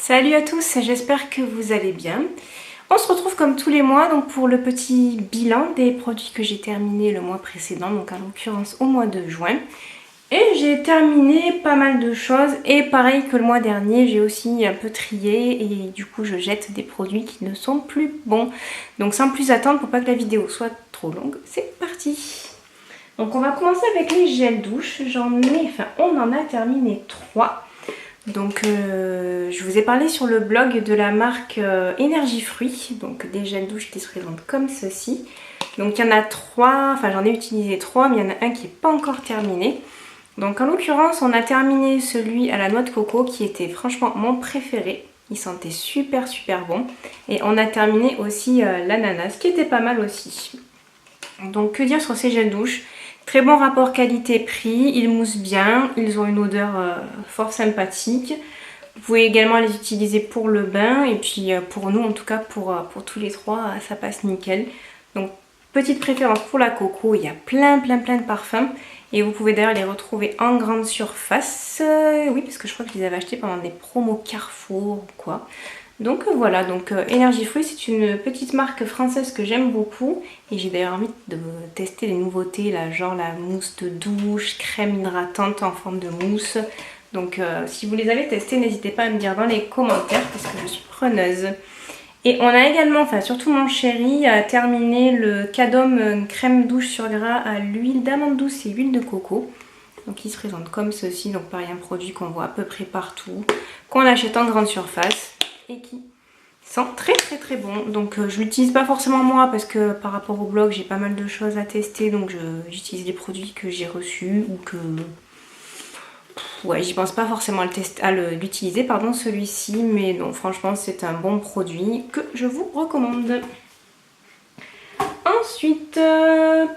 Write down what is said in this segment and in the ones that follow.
Salut à tous, j'espère que vous allez bien. On se retrouve comme tous les mois donc pour le petit bilan des produits que j'ai terminés le mois précédent, donc en l'occurrence au mois de juin. Et j'ai terminé pas mal de choses et pareil que le mois dernier, j'ai aussi un peu trié et du coup je jette des produits qui ne sont plus bons. Donc sans plus attendre, pour pas que la vidéo soit trop longue, c'est parti. Donc on va commencer avec les gels douche. On en a terminé 3. Donc je vous ai parlé sur le blog de la marque Énergie Fruits, donc des gels douche qui se présentent comme ceci. Donc il y en a 3, enfin j'en ai utilisé 3, mais il y en a un qui n'est pas encore terminé. Donc en l'occurrence on a terminé celui à la noix de coco qui était franchement mon préféré. Il sentait super bon. Et on a terminé aussi l'ananas qui était pas mal aussi. Donc que dire sur ces gels douche? Très bon rapport qualité-prix, ils moussent bien, ils ont une odeur fort sympathique. Vous pouvez également les utiliser pour le bain et puis pour nous en tout cas pour tous les trois ça passe nickel. Donc petite préférence pour la coco, il y a plein de parfums et vous pouvez d'ailleurs les retrouver en grande surface. Oui parce que je crois que je les avais achetés pendant des promos Carrefour ou quoi. Donc voilà, donc Énergie Fruits c'est une petite marque française que j'aime beaucoup et j'ai d'ailleurs envie de tester les nouveautés là, genre la mousse de douche, crème hydratante en forme de mousse. Donc si vous les avez testées, n'hésitez pas à me dire dans les commentaires parce que je suis preneuse. Et on a également, enfin surtout mon chéri, a terminé le Cadom crème douche sur gras à l'huile d'amande douce et huile de coco. Donc il se présente comme ceci, donc pareil un produit qu'on voit à peu près partout, qu'on achète en grande surface et qui sent très bon. Donc je l'utilise pas forcément moi parce que par rapport au blog j'ai pas mal de choses à tester, donc j'utilise les produits que j'ai reçus ou que... Ouais, j'y pense pas forcément à l'utiliser, pardon, celui-ci, mais non, franchement c'est un bon produit que je vous recommande. Ensuite,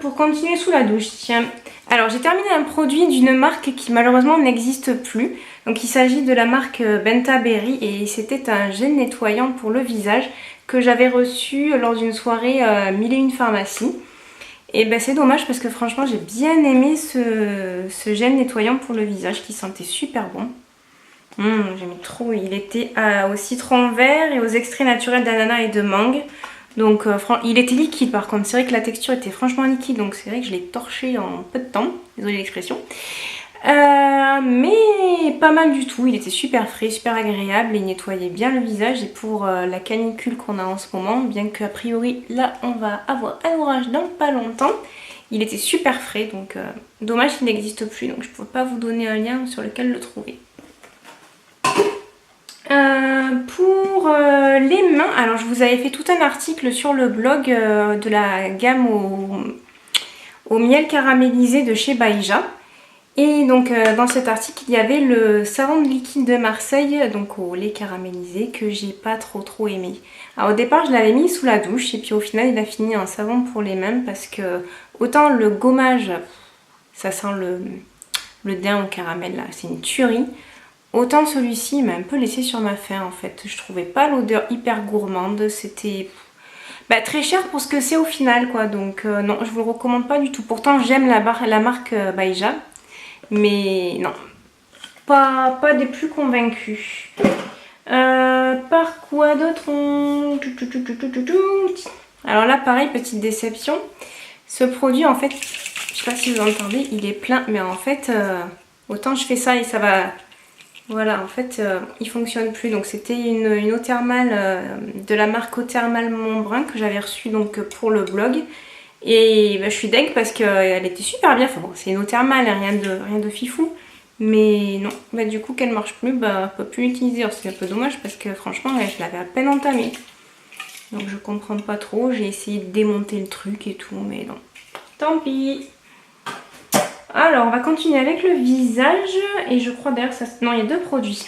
pour continuer sous la douche, tiens, alors j'ai terminé un produit d'une marque qui malheureusement n'existe plus. Donc il s'agit de la marque Benta Berry et c'était un gel nettoyant pour le visage que j'avais reçu lors d'une soirée 1001 pharmacie. Et ben c'est dommage parce que franchement j'ai bien aimé ce gel nettoyant pour le visage qui sentait super bon. J'aimais trop, il était au citron vert et aux extraits naturels d'ananas et de mangue. Donc il était liquide par contre, c'est vrai que la texture était franchement liquide, donc c'est vrai que je l'ai torché en peu de temps, désolée l'expression. Mais pas mal du tout, il était super frais, super agréable et il nettoyait bien le visage. Et pour la canicule qu'on a en ce moment, bien qu'a priori là on va avoir un orage dans pas longtemps, il était super frais, donc dommage qu'il n'existe plus, donc je ne peux pas vous donner un lien sur lequel le trouver. Pour les mains, alors je vous avais fait tout un article sur le blog de la gamme au miel caramélisé de chez Baïja. Et donc dans cet article il y avait le savon de liquide de Marseille, donc au lait caramélisé, que j'ai pas trop aimé. Alors au départ je l'avais mis sous la douche et puis au final il a fini en savon pour les mains parce que autant le gommage, ça sent le daim au caramel là, c'est une tuerie. Autant celui-ci m'a un peu laissé sur ma faim en fait. Je trouvais pas l'odeur hyper gourmande, c'était très cher pour ce que c'est au final quoi. Donc non, je vous le recommande pas du tout. Pourtant j'aime la marque Baïja, mais non, pas des plus convaincus. Par quoi d'autre Alors là pareil, petite déception. Ce produit en fait, je sais pas si vous entendez, il est plein, mais en fait autant je fais ça et ça va... Voilà, en fait, il fonctionne plus. Donc c'était une eau thermale de la marque Eau Thermale Montbrun que j'avais reçue donc pour le blog. Et je suis deg parce qu'elle était super bien. Enfin bon, c'est une eau thermale, hein, rien de fifou. Mais non, du coup qu'elle marche plus, on peut plus l'utiliser. C'est un peu dommage parce que franchement, je l'avais à peine entamée. Donc je comprends pas trop. J'ai essayé de démonter le truc et tout, mais non. Tant pis. Alors on va continuer avec le visage et je crois d'ailleurs ça... Non, il y a deux produits.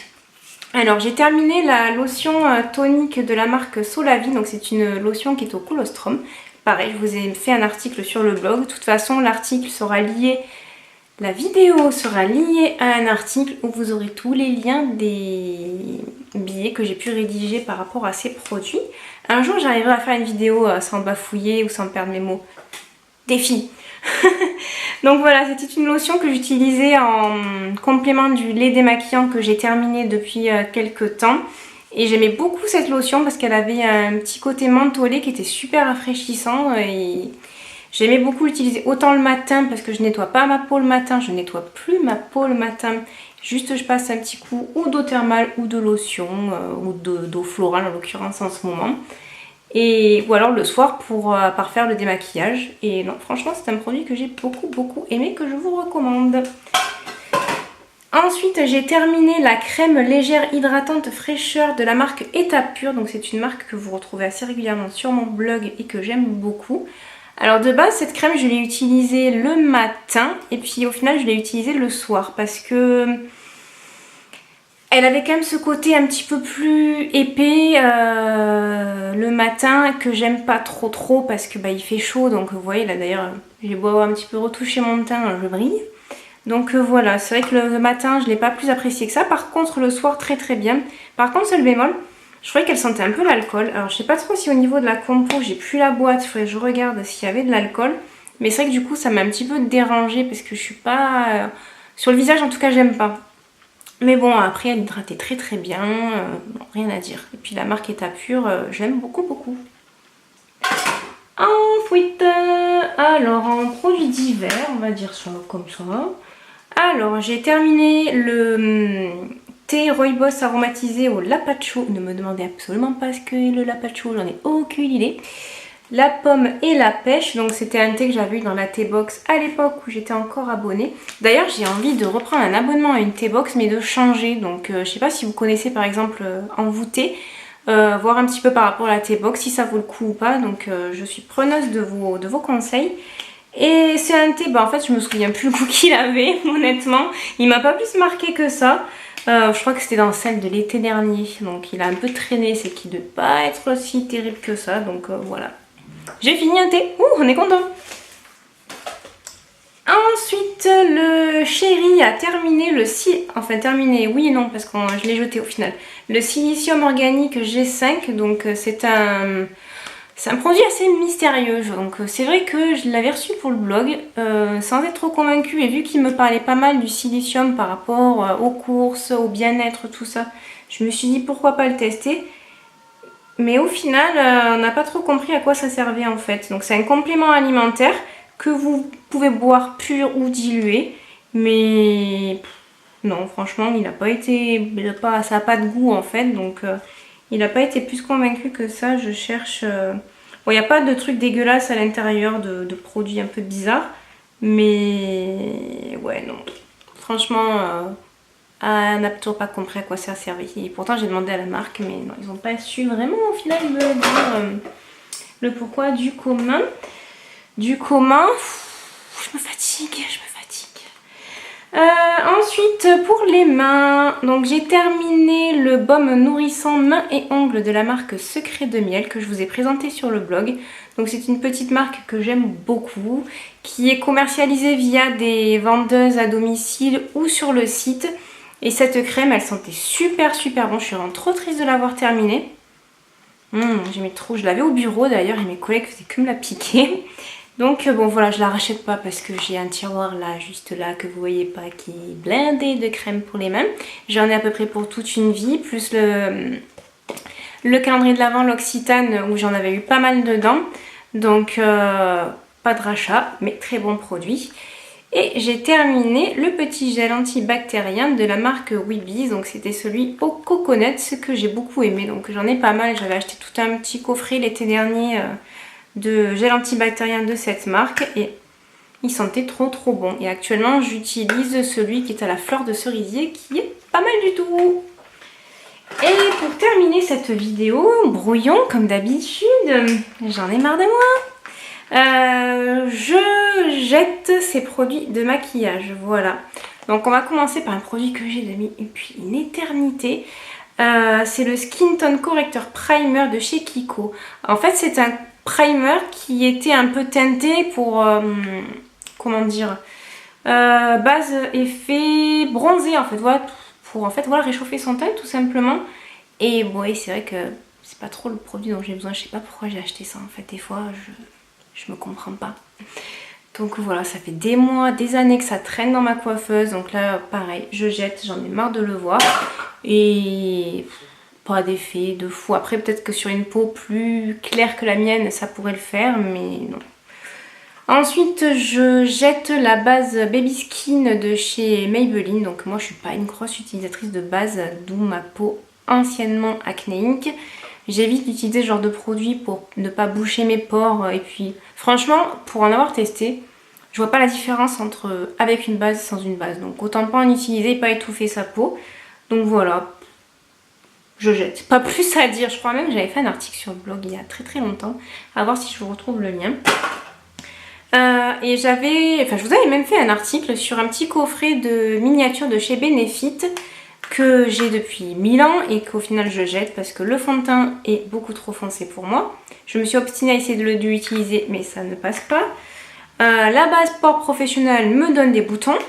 Alors j'ai terminé la lotion tonique de la marque Solavi, donc c'est une lotion qui est au colostrum. Pareil, je vous ai fait un article sur le blog. De toute façon l'article sera lié, la vidéo sera liée à un article où vous aurez tous les liens des billets que j'ai pu rédiger par rapport à ces produits. Un jour j'arriverai à faire une vidéo sans bafouiller ou sans perdre mes mots. Défi. Donc voilà, c'était une lotion que j'utilisais en complément du lait démaquillant que j'ai terminé depuis quelques temps. Et j'aimais beaucoup cette lotion parce qu'elle avait un petit côté mentholé qui était super rafraîchissant. Et j'aimais beaucoup l'utiliser autant le matin parce que je nettoie pas ma peau le matin, je nettoie plus ma peau le matin. Juste je passe un petit coup ou d'eau thermale ou de lotion ou d'eau florale en l'occurrence en ce moment. Ou alors le soir pour parfaire le démaquillage. Et non, franchement c'est un produit que j'ai beaucoup aimé, que je vous recommande. Ensuite j'ai terminé la crème légère hydratante fraîcheur de la marque Étape Pure. Donc c'est une marque que vous retrouvez assez régulièrement sur mon blog et que j'aime beaucoup. Alors de base cette crème je l'ai utilisée le matin et puis au final je l'ai utilisée le soir parce que elle avait quand même ce côté un petit peu plus épais le matin que j'aime pas trop parce que il fait chaud. Donc vous voyez là d'ailleurs j'ai beau avoir un petit peu retouché mon teint, je brille. Donc voilà, c'est vrai que le matin je l'ai pas plus apprécié que ça. Par contre le soir très bien. Par contre seul bémol, je trouvais qu'elle sentait un peu l'alcool. Alors je sais pas trop si au niveau de la compo, j'ai plus la boîte, il faudrait que je regarde s'il y avait de l'alcool. Mais c'est vrai que du coup ça m'a un petit peu dérangée parce que je suis pas... Sur le visage en tout cas j'aime pas. Mais bon après elle hydratait très bien, rien à dire. Et puis la marque Étape Pure, j'aime beaucoup. Ensuite, alors en produit d'hiver, on va dire ça comme ça. Alors j'ai terminé le... thé rooibos aromatisé au lapacho. Ne me demandez absolument pas ce que est le lapacho, j'en ai aucune idée. La pomme et la pêche, donc c'était un thé que j'avais eu dans la T-Box à l'époque où j'étais encore abonnée. D'ailleurs j'ai envie de reprendre un abonnement à une T-Box mais de changer. Donc je sais pas si vous connaissez par exemple Envoûté, voir un petit peu par rapport à la T-Box si ça vaut le coup ou pas. Donc je suis preneuse de vos conseils. Et c'est un thé, en fait je me souviens plus le goût qu'il avait honnêtement. Il m'a pas plus marqué que ça. Je crois que c'était dans celle de l'été dernier. Donc il a un peu traîné, c'est qu'il ne doit pas être si terrible que ça. Donc voilà. J'ai fini un thé. Ouh, on est content. Ensuite, le chéri a terminé enfin terminé, oui et non, parce que je l'ai jeté au final. Le silicium organique G5, donc c'est un produit assez mystérieux. Donc c'est vrai que je l'avais reçu pour le blog, sans être trop convaincue. Et vu qu'il me parlait pas mal du silicium par rapport aux courses, au bien-être, tout ça, je me suis dit pourquoi pas le tester. Mais au final, on n'a pas trop compris à quoi ça servait en fait. Donc c'est un complément alimentaire que vous pouvez boire pur ou dilué. Mais non, franchement, il n'a pas été... ça n'a pas de goût en fait. Donc il n'a pas été plus convaincu que ça. Je cherche... Bon, il n'y a pas de trucs dégueulasses à l'intérieur, de produits un peu bizarres. Mais ouais, non. Franchement... on n'a toujours pas compris à quoi ça servait. Et pourtant j'ai demandé à la marque, mais non, ils n'ont pas su vraiment au final me dire le pourquoi du comment. Je me fatigue. Ensuite pour les mains, donc j'ai terminé le baume nourrissant mains et ongles de la marque Secret de Miel que je vous ai présenté sur le blog. Donc c'est une petite marque que j'aime beaucoup, qui est commercialisée via des vendeuses à domicile ou sur le site. Et cette crème, elle sentait super bon. Je suis vraiment trop triste de l'avoir terminée. J'aimais trop. Je l'avais au bureau d'ailleurs et mes collègues faisaient que me la piquer. Donc bon voilà, je la rachète pas parce que j'ai un tiroir là, juste là, que vous voyez pas, qui est blindé de crème pour les mains. J'en ai à peu près pour toute une vie, plus le calendrier de l'Avent, l'Occitane, où j'en avais eu pas mal dedans. Donc pas de rachat, mais très bon produit. Et j'ai terminé le petit gel antibactérien de la marque Weebies. Donc c'était celui au coconut, ce que j'ai beaucoup aimé. Donc j'en ai pas mal. J'avais acheté tout un petit coffret l'été dernier de gel antibactérien de cette marque. Et il sentait trop bon. Et actuellement j'utilise celui qui est à la fleur de cerisier, qui est pas mal du tout. Et pour terminer cette vidéo, brouillon comme d'habitude. J'en ai marre de moi. Je jette ces produits de maquillage, voilà. Donc on va commencer par un produit que j'ai mis depuis une éternité. C'est le Skin Tone Corrector Primer de chez Kiko. En fait c'est un primer qui était un peu teinté pour, comment dire, base effet bronzé en fait, voilà, pour réchauffer son teint tout simplement. Et bon, c'est vrai que c'est pas trop le produit dont j'ai besoin, je sais pas pourquoi j'ai acheté ça en fait, des fois je me comprends pas. Donc voilà, ça fait des mois, des années que ça traîne dans ma coiffeuse. Donc là, pareil, je jette, j'en ai marre de le voir. Et pas d'effet de fou. Après peut-être que sur une peau plus claire que la mienne ça pourrait le faire, mais non. Ensuite je jette la base Baby Skin de chez Maybelline. Donc moi je suis pas une grosse utilisatrice de base, d'où ma peau anciennement acnéique. J'évite d'utiliser ce genre de produit pour ne pas boucher mes pores. Et puis franchement, pour en avoir testé, je vois pas la différence entre avec une base et sans une base. Donc autant pas en utiliser et pas étouffer sa peau. Donc voilà, je jette. Pas plus à dire. Je crois même que j'avais fait un article sur le blog il y a très longtemps. À voir si je vous retrouve le lien. Et je vous avais même fait un article sur un petit coffret de miniatures de chez Benefit que j'ai depuis 1000 ans et qu'au final je jette parce que le fond de teint est beaucoup trop foncé pour moi. Je me suis obstinée à essayer de l'utiliser mais ça ne passe pas. La base port professionnelle me donne des boutons.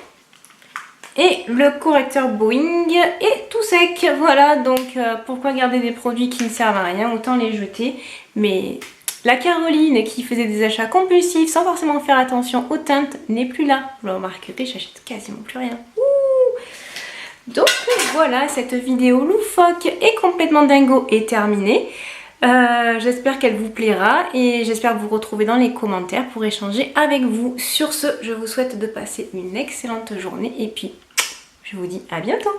Et le correcteur Boeing est tout sec. Voilà, donc pourquoi garder des produits qui ne servent à rien, autant les jeter. Mais la Caroline qui faisait des achats compulsifs sans forcément faire attention aux teintes n'est plus là. Vous le remarquerez, j'achète quasiment plus rien. Donc voilà, cette vidéo loufoque et complètement dingo est terminée. J'espère qu'elle vous plaira et j'espère vous retrouver dans les commentaires pour échanger avec vous. Sur ce, je vous souhaite de passer une excellente journée et puis je vous dis à bientôt.